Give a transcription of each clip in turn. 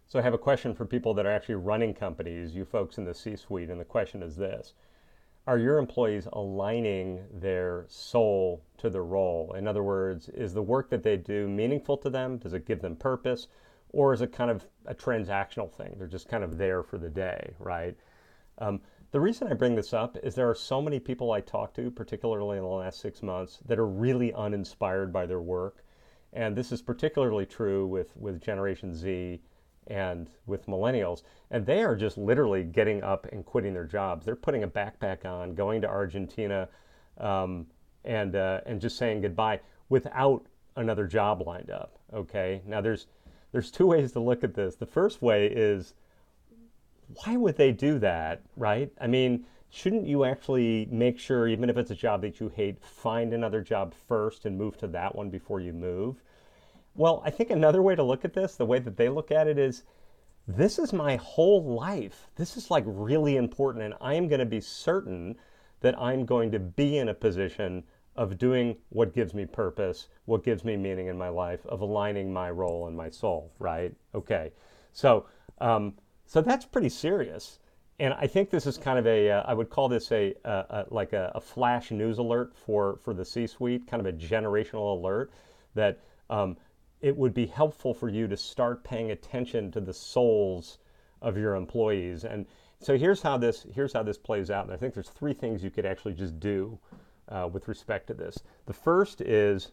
So I have a question for people that are actually running companies, you folks in the C-suite, and the question is this. Are your employees aligning their soul to the role? In other words, is the work that they do meaningful to them? Does it give them purpose? Or is it kind of a transactional thing? They're just kind of there for the day, right? Um, the reason I bring this up is there are so many people I talk to, particularly in the last 6 months, that are really uninspired by their work. And this is particularly true with Generation Z and with millennials. And they are just literally getting up and quitting their jobs. They're putting a backpack on, going to Argentina, um, and just saying goodbye without another job lined up. Okay. Now there's two ways to look at this. The first way is, why would they do that, right? I mean, shouldn't you actually make sure, even if it's a job that you hate, find another job first and move to that one before you move? Well, I think another way to look at this, the way that they look at it, is this is my whole life. This is like really important, and I am going to be certain that I'm going to be in a position of doing what gives me purpose, what gives me meaning in my life, of aligning my role and my soul, right? Okay. So, um, so that's pretty serious. And I think this is kind of I would call this like a flash news alert for the C-suite, kind of a generational alert that it would be helpful for you to start paying attention to the souls of your employees. And so here's how this plays out. And I think there's three things you could actually just do with respect to this. The first is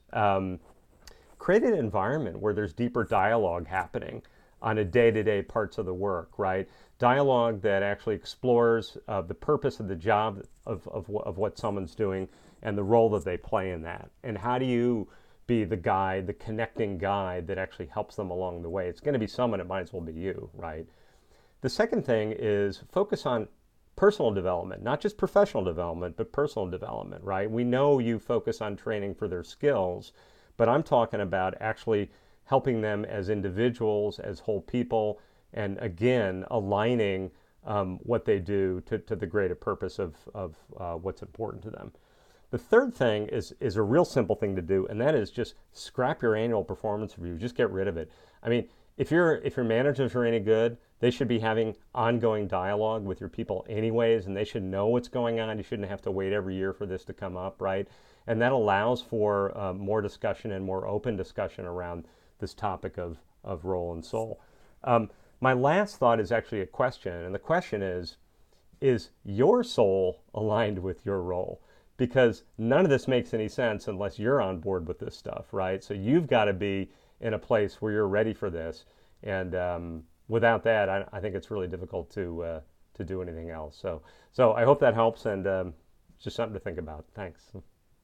create an environment where there's deeper dialogue happening on a day-to-day parts of the work, right? Dialogue that actually explores the purpose of the job of what someone's doing and the role that they play in that. And how do you be the guide, the connecting guide that actually helps them along the way? It's going to be someone, it might as well be you, right? The second thing is focus on personal development, not just professional development, but personal development, right? We know you focus on training for their skills, but I'm talking about actually helping them as individuals, as whole people, and again, aligning what they do to the greater purpose of what's important to them. The third thing is a real simple thing to do, and that is just scrap your annual performance review. Just get rid of it. I mean, if your managers are any good, they should be having ongoing dialogue with your people anyways, and they should know what's going on. You shouldn't have to wait every year for this to come up, right? And that allows for more discussion and more open discussion around this topic of role and soul. My last thought is actually a question, and the question is your soul aligned with your role? Because none of this makes any sense unless you're on board with this stuff, right? So you've got to be in a place where you're ready for this, and without that, I think it's really difficult to do anything else. So I hope that helps, and just something to think about. Thanks.